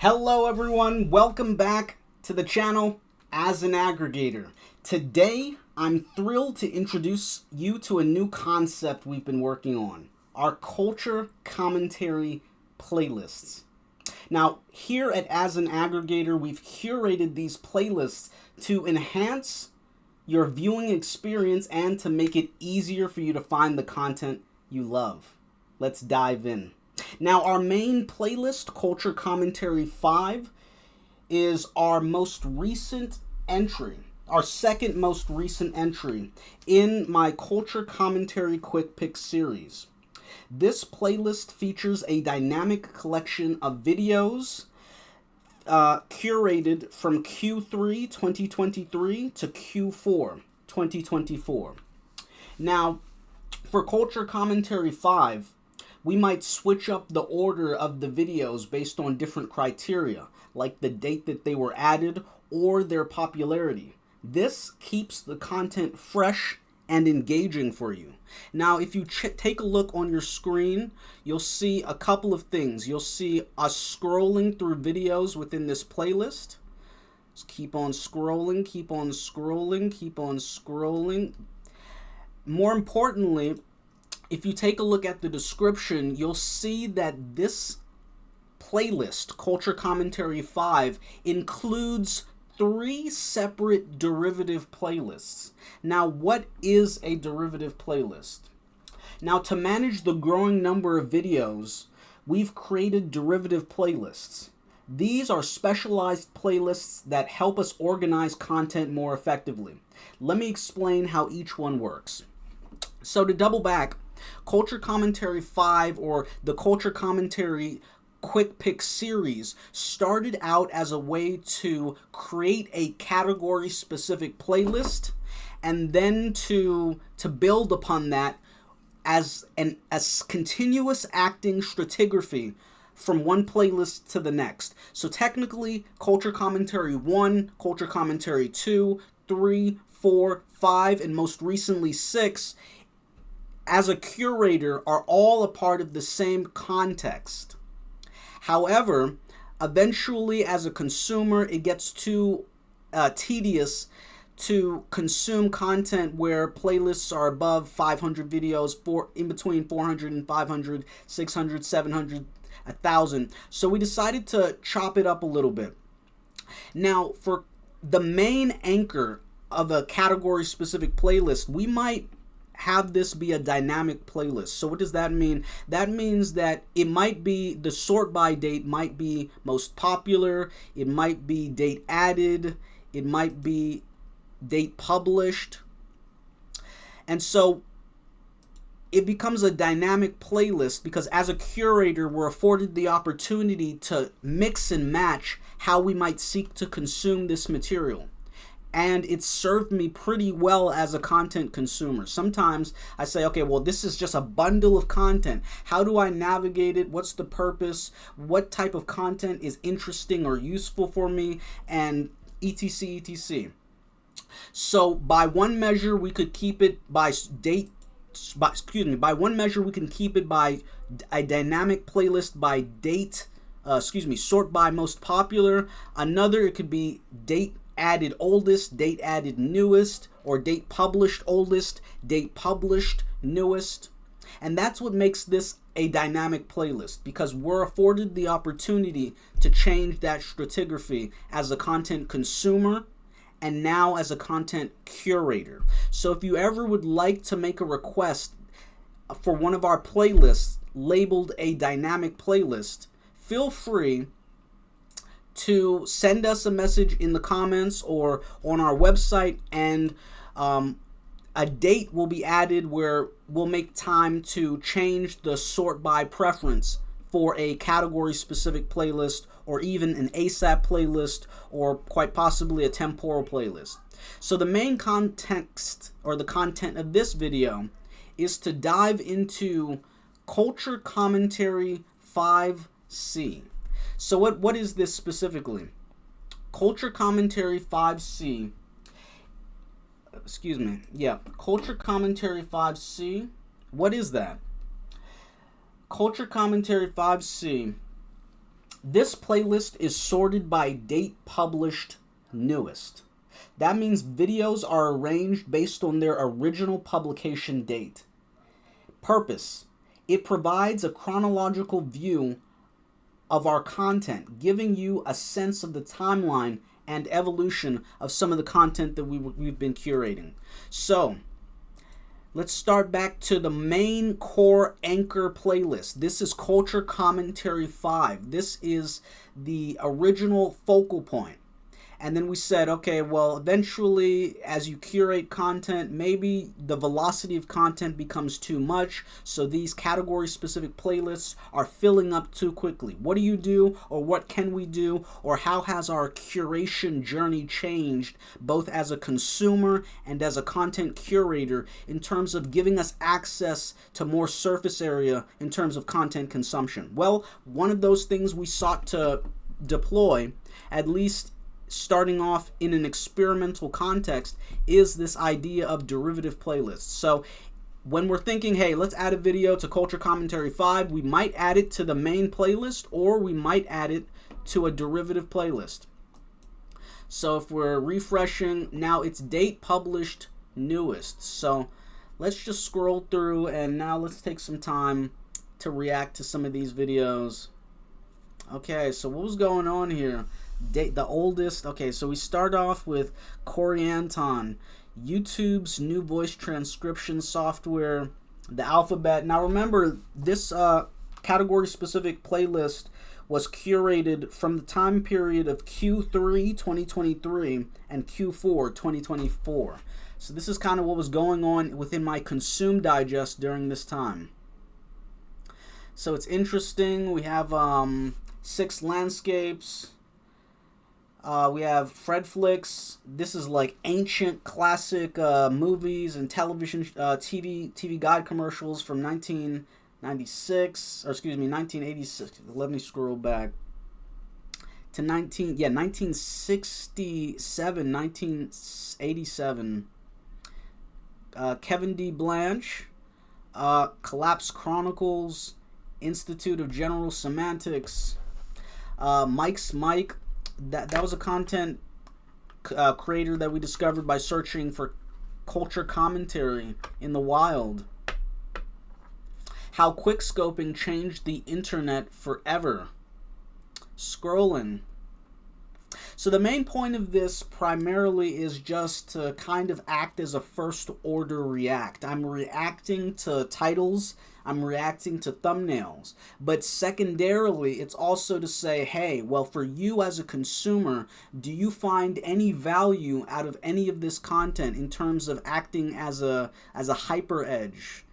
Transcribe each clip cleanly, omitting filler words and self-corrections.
Hello everyone, welcome back to the channel as an aggregator. Today, I'm thrilled to introduce you to a new concept we've been working on, our culture commentary playlists. Now, here at As an Aggregator, we've curated these playlists to enhance your viewing experience and to make it easier for you to find the content you love. Let's dive in. Now, our main playlist, Culture Commentary 5, is our most recent entry, our second most recent entry in my Culture Commentary Quick Pick series. This playlist features a dynamic collection of videos curated from Q3 2023 to Q4 2024. Now, for Culture Commentary 5, we might switch up the order of the videos based on different criteria, like the date that they were added or their popularity. This keeps the content fresh and engaging for you. Now, if you take a look on your screen, you'll see a couple of things. You'll see us scrolling through videos within this playlist. Just keep on scrolling, keep on scrolling, keep on scrolling. More importantly, if you take a look at the description, you'll see that this playlist, Culture Commentary 5, includes 3 separate derivative playlists. Now, what is a derivative playlist? Now, to manage the growing number of videos, we've created derivative playlists. These are specialized playlists that help us organize content more effectively. Let me explain how each one works. So to double back, Culture Commentary 5, or the Culture Commentary Quick Pick series, started out as a way to create a category-specific playlist and then to build upon that as continuous acting stratigraphy from one playlist to the next. So technically, Culture Commentary 1, Culture Commentary 2, 3, 4, 5, and most recently 6, as a curator, are all a part of the same context. However, eventually as a consumer, it gets too tedious to consume content where playlists are above 500 videos, in between 400 and 500, 600, 700, 1,000. So we decided to chop it up a little bit. Now, for the main anchor of a category-specific playlist, we might have this be a dynamic playlist. So what does that mean? That means that it might be the sort by date might be most popular, it might be date added, it might be date published. And so it becomes a dynamic playlist because as a curator, we're afforded the opportunity to mix and match how we might seek to consume this material. And it served me pretty well as a content consumer. Sometimes I say, okay, well, this is just a bundle of content. How do I navigate it? What's the purpose? What type of content is interesting or useful for me? And etc, etc. So by one measure, we could keep it by by one measure, we can keep it by a dynamic playlist by date, sort by most popular. Another, it could be date added oldest, date added newest, or date published oldest, date published newest. And that's what makes this a dynamic playlist, because we're afforded the opportunity to change that stratigraphy as a content consumer and now as a content curator. So if you ever would like to make a request for one of our playlists labeled a dynamic playlist, feel free to send us a message in the comments or on our website, and a date will be added where we'll make time to change the sort by preference for a category specific playlist, or even an ASAP playlist, or quite possibly a temporal playlist. So the main context or the content of this video is to dive into Culture Commentary 5C. So what is this specifically? Culture Commentary 5C. Culture Commentary 5C. What is that? Culture Commentary 5C This playlist is sorted by date published newest. That means videos are arranged based on their original publication date. Purpose: it provides a chronological view of our content, giving you a sense of the timeline and evolution of some of the content that we've been curating. So, let's start back to the main core anchor playlist. This is Culture Commentary 5. This is the original focal point. And then we said, okay, well, eventually, as you curate content, maybe the velocity of content becomes too much, so these category-specific playlists are filling up too quickly. What do you do, or what can we do, or how has our curation journey changed, both as a consumer and as a content curator, in terms of giving us access to more surface area in terms of content consumption? Well, one of those things we sought to deploy, at least starting off in an experimental context, is this idea of derivative playlists. So when we're thinking, hey, let's add a video to Culture Commentary 5, we might add it to the main playlist, or we might add it to a derivative playlist. So if we're refreshing, now it's date published newest. So let's just scroll through, and now let's take some time to react to some of these videos. Okay, so what was going on here? The oldest. Okay, so we start off with Corey Anton, YouTube's new voice transcription software, the alphabet. Now remember, this category specific playlist was curated from the time period of Q3 2023 and Q4 2024. So this is kind of what was going on within my Consume Digest during this time. So it's interesting. We have 6 landscapes. We have Fred Flicks. This is like ancient classic movies and television TV guide commercials from 1996, or excuse me, 1986. Let me scroll back to 1967, 1987. Kevin D. Blanche, Collapse Chronicles, Institute of General Semantics, Mike's Mike. That was a content creator that we discovered by searching for culture commentary in the wild. How quickscoping changed the internet forever. Scrolling. So the main point of this primarily is just to kind of act as a first order react. I'm reacting to titles, I'm reacting to thumbnails, but secondarily it's also to say, hey, well, for you as a consumer, do you find any value out of any of this content in terms of acting as a hyper edge?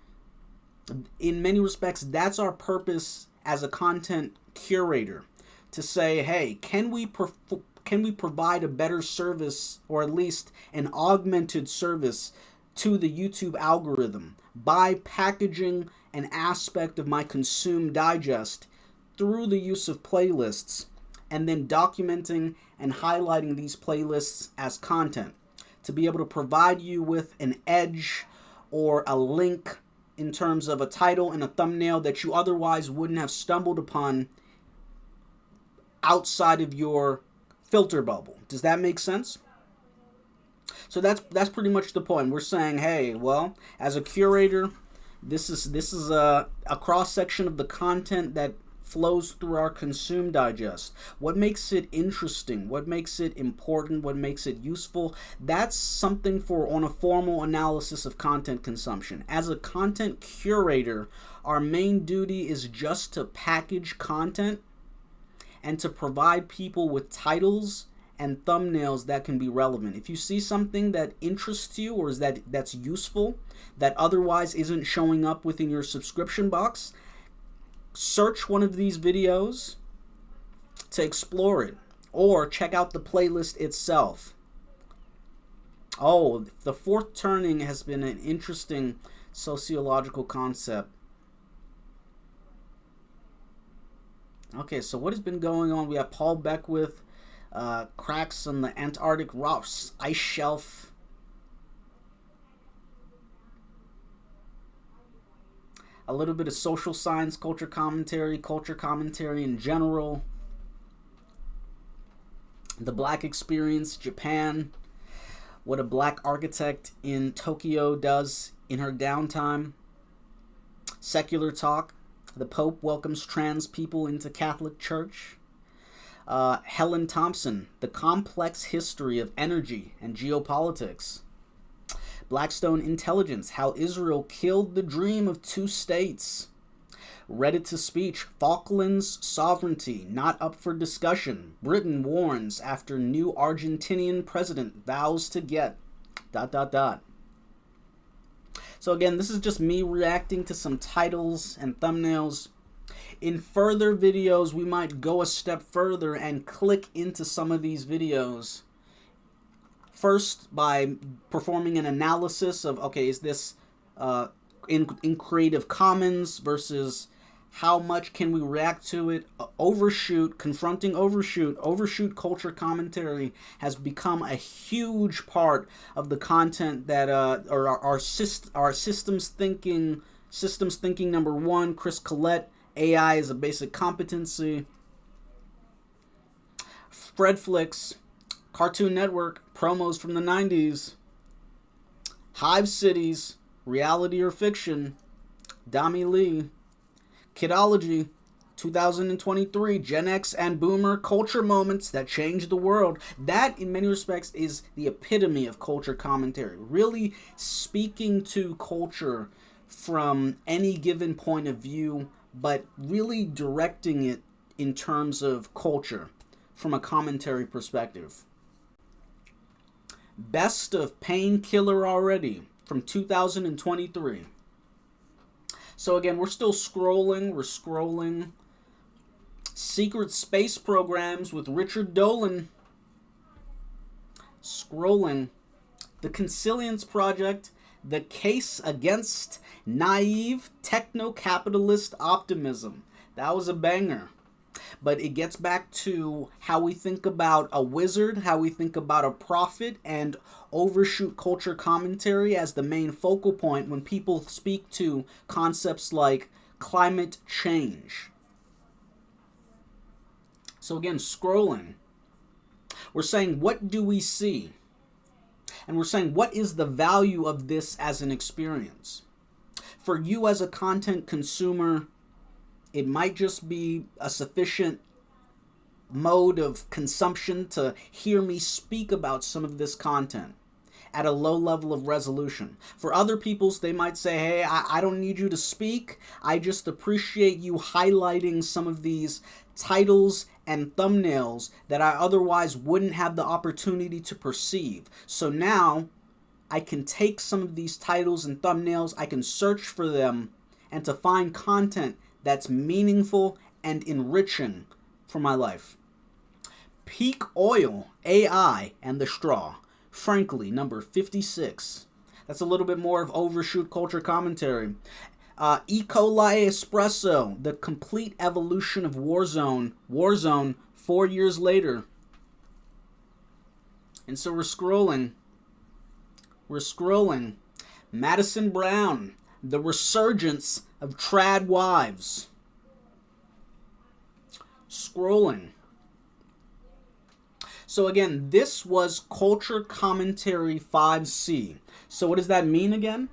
In many respects, that's our purpose as a content curator, to say, hey, can we provide a better service, or at least an augmented service, to the YouTube algorithm by packaging an aspect of my Consume Digest through the use of playlists, and then documenting and highlighting these playlists as content to be able to provide you with an edge or a link in terms of a title and a thumbnail that you otherwise wouldn't have stumbled upon outside of your filter bubble. Does that make sense? So that's pretty much the point. We're saying, hey, well, as a curator, this is a cross section of the content that flows through our Consume Digest. What makes it interesting? What makes it important? What makes it useful? That's something for on a formal analysis of content consumption. As a content curator, our main duty is just to package content and to provide people with titles and thumbnails that can be relevant. If you see something that interests you, or that's useful, that otherwise isn't showing up within your subscription box, search one of these videos to explore it, or check out the playlist itself. Oh, the fourth turning has been an interesting sociological concept. Okay, so what has been going on? We have Paul Beckwith, cracks on the Antarctic Ross ice shelf. A little bit of social science culture commentary in general. The Black Experience, Japan. What a black architect in Tokyo does in her downtime. Secular Talk. The Pope welcomes trans people into Catholic Church. Helen Thompson, The Complex History of Energy and Geopolitics. Blackstone Intelligence, How Israel Killed the Dream of Two States. Reddit to Speech, Falklands Sovereignty, Not Up for Discussion. Britain warns after new Argentinian president vows to get... ... So again, this is just me reacting to some titles and thumbnails. In further videos, we might go a step further and click into some of these videos. First, by performing an analysis of, okay, is this in Creative Commons versus how much can we react to it? Overshoot, confronting overshoot. Overshoot culture commentary has become a huge part of the content that or our systems thinking number one. Chris Collette, AI is a basic competency. Fredflix, Cartoon Network, promos from the 90s. Hive Cities, Reality or Fiction. Dami Lee. Kidology, 2023, Gen X and Boomer culture moments that changed the world. That, in many respects, is the epitome of culture commentary. Really speaking to culture from any given point of view, but really directing it in terms of culture from a commentary perspective. Best of Painkiller Already from 2023. So again, we're still scrolling. We're scrolling. Secret Space Programs with Richard Dolan. Scrolling. The Consilience Project. The Case Against Naive Techno-Capitalist Optimism. That was a banger. But it gets back to how we think about a wizard, how we think about a prophet, and overshoot culture commentary as the main focal point when people speak to concepts like climate change. So again, scrolling. We're saying, what do we see? And we're saying, what is the value of this as an experience? For you as a content consumer, it might just be a sufficient mode of consumption to hear me speak about some of this content at a low level of resolution. For other peoples, they might say, hey, I don't need you to speak. I just appreciate you highlighting some of these titles and thumbnails that I otherwise wouldn't have the opportunity to perceive. So now I can take some of these titles and thumbnails, I can search for them, and to find content that's meaningful and enriching for my life. Peak Oil, AI, and the Straw. Frankly, number 56. That's a little bit more of overshoot culture commentary. E. coli Espresso, the complete evolution of Warzone. Warzone, 4 years later. And so we're scrolling. We're scrolling. Madison Brown, the resurgence of trad wives. Scrolling. So again, this was Culture Commentary 5C. So what does that mean again?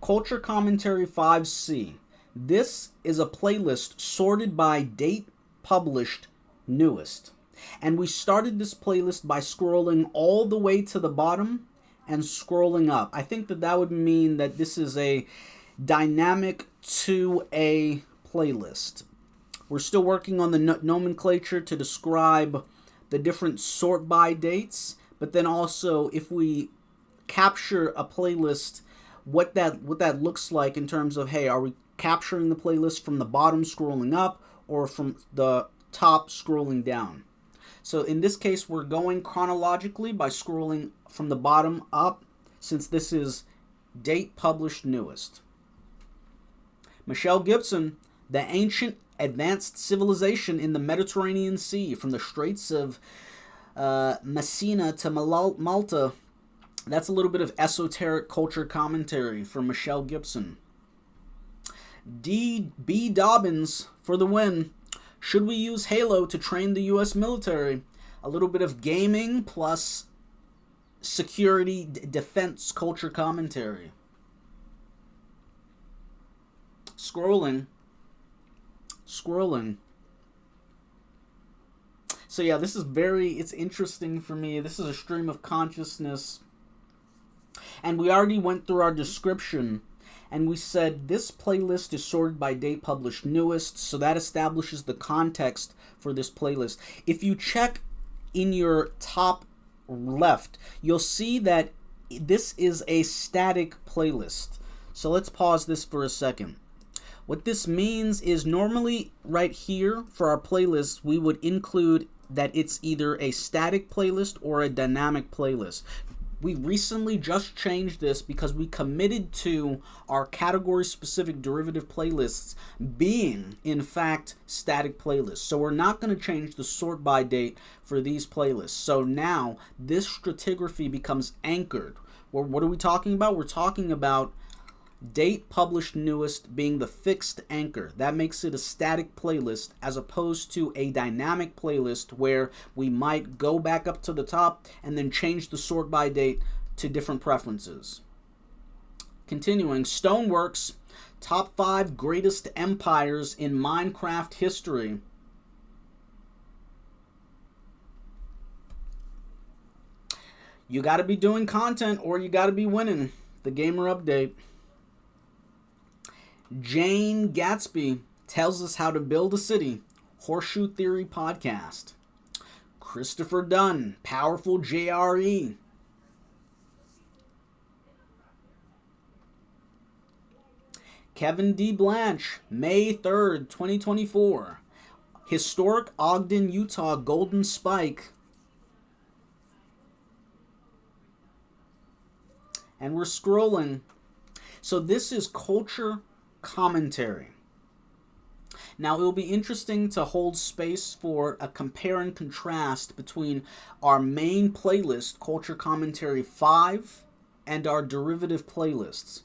Culture Commentary 5C. This is a playlist sorted by date published newest. And we started this playlist by scrolling all the way to the bottom and scrolling up. I think that would mean that this is a dynamic 2A playlist. We're still working on the nomenclature to describe the different sort by dates, but then also if we capture a playlist, what that looks like in terms of, hey, are we capturing the playlist from the bottom scrolling up or from the top scrolling down? So in this case, we're going chronologically by scrolling from the bottom up, since this is date published newest. Michelle Gibson, The Ancient Advanced Civilization in the Mediterranean Sea, from the Straits of Messina to Malta. That's a little bit of esoteric culture commentary from Michelle Gibson. D.B. Dobbins for the win. Should we use Halo to train the U.S. military? a little bit of gaming plus security, defense, culture commentary. Scrolling. So yeah, this is it's interesting for me. This is a stream of consciousness. And we already went through our description, and we said this playlist is sorted by date published newest, so that establishes the context for this playlist. If you check in your top left, you'll see that this is a static playlist. So let's pause this for a second. What this means is normally right here for our playlist, we would include that it's either a static playlist or a dynamic playlist. We recently just changed this because we committed to our category-specific derivative playlists being, in fact, static playlists. So we're not going to change the sort by date for these playlists. So now this stratigraphy becomes anchored. What are we talking about? We're talking about date published newest being the fixed anchor. That makes it a static playlist as opposed to a dynamic playlist where we might go back up to the top and then change the sort by date to different preferences. Continuing, Stoneworks, top 5 greatest empires in Minecraft history. You got to be doing content or you got to be winning. The gamer update. Jane Gatsby tells us how to build a city. Horseshoe Theory podcast. Christopher Dunn, powerful JRE. Kevin D. Blanche, May 3rd, 2024. Historic Ogden, Utah Golden Spike. And we're scrolling. So this is culture commentary. Now, it will be interesting to hold space for a compare and contrast between our main playlist, Culture Commentary 5, and our derivative playlists.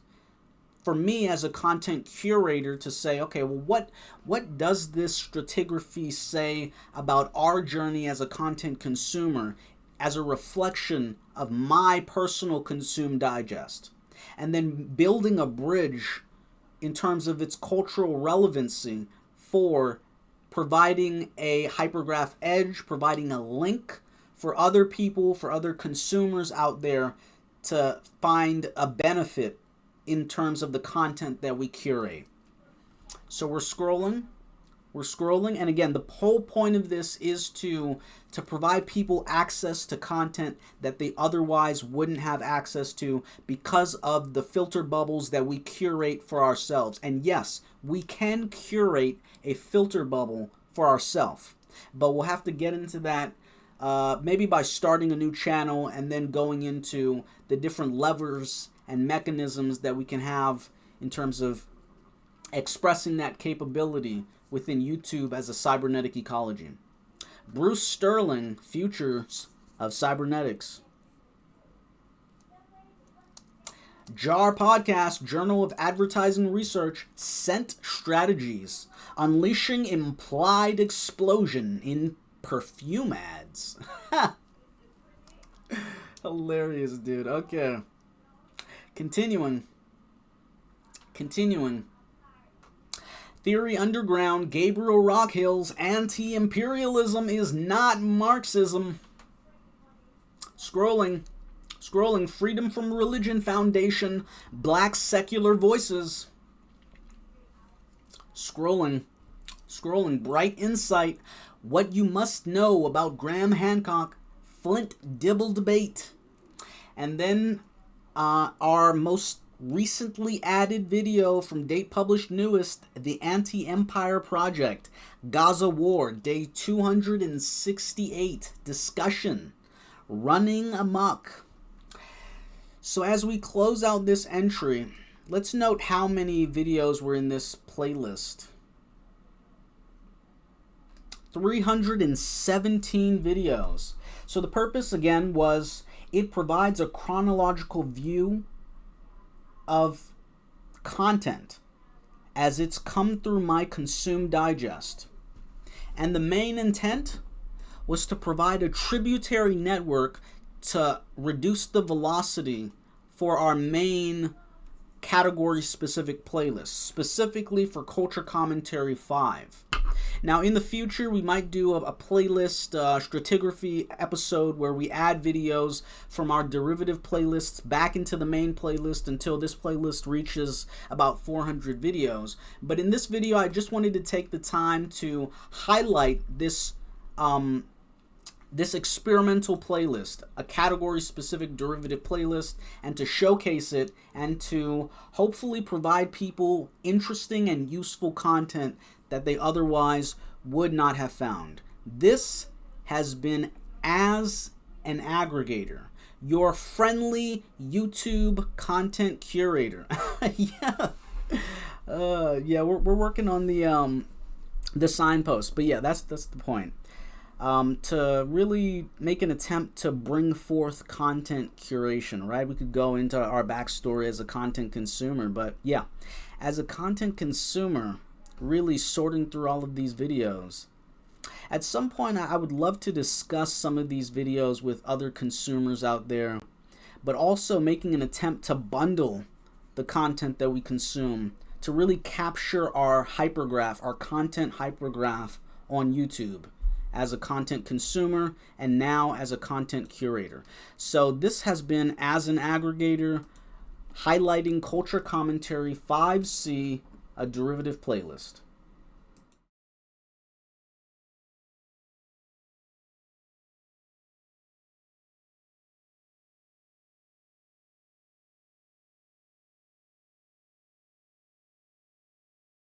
For me, as a content curator, to say, okay, well, what does this stratigraphy say about our journey as a content consumer as a reflection of my personal consume digest? And then building a bridge in terms of its cultural relevancy for providing a hypergraph edge, providing a link for other people, for other consumers out there to find a benefit in terms of the content that we curate. So we're scrolling, and again, the whole point of this is to provide people access to content that they otherwise wouldn't have access to because of the filter bubbles that we curate for ourselves. And yes, we can curate a filter bubble for ourselves, but we'll have to get into that maybe by starting a new channel and then going into the different levers and mechanisms that we can have in terms of expressing that capability within YouTube as a cybernetic ecology. Bruce Sterling, Futures of Cybernetics. JAR Podcast, Journal of Advertising Research, Scent Strategies, Unleashing Implied Explosion in Perfume Ads. Hilarious, dude. Okay. Continuing. Theory Underground, Gabriel Rockhill's anti-imperialism is not Marxism. Scrolling. Freedom from Religion Foundation, Black Secular Voices. Scrolling. Bright Insight, What You Must Know About Graham Hancock, Flint Dibble Debate. And then our most recently added video from date published newest, The Anti-Empire Project, Gaza War, day 268, discussion, running amok. So as we close out this entry, let's note how many videos were in this playlist. 317 videos. So the purpose again was it provides a chronological view of content as it's come through my consume digest. And the main intent was to provide a tributary network to reduce the velocity for our main category-specific playlist, specifically for Culture Commentary 5. Now, in the future, we might do a playlist stratigraphy episode where we add videos from our derivative playlists back into the main playlist until this playlist reaches about 400 videos. But in this video, I just wanted to take the time to highlight this this experimental playlist, a category-specific derivative playlist, and to showcase it and to hopefully provide people interesting and useful content that they otherwise would not have found. This has been As an Aggregator, your friendly YouTube content curator. We're working on the signpost, but yeah, that's the point. To really make an attempt to bring forth content curation, right? We could go into our backstory as a content consumer, but yeah, as a content consumer, really sorting through all of these videos. At some point, I would love to discuss some of these videos with other consumers out there, but also making an attempt to bundle the content that we consume to really capture our hypergraph, our content hypergraph on YouTube as a content consumer and now as a content curator. So this has been As an Aggregator, highlighting Culture Commentary 5C, a derivative playlist.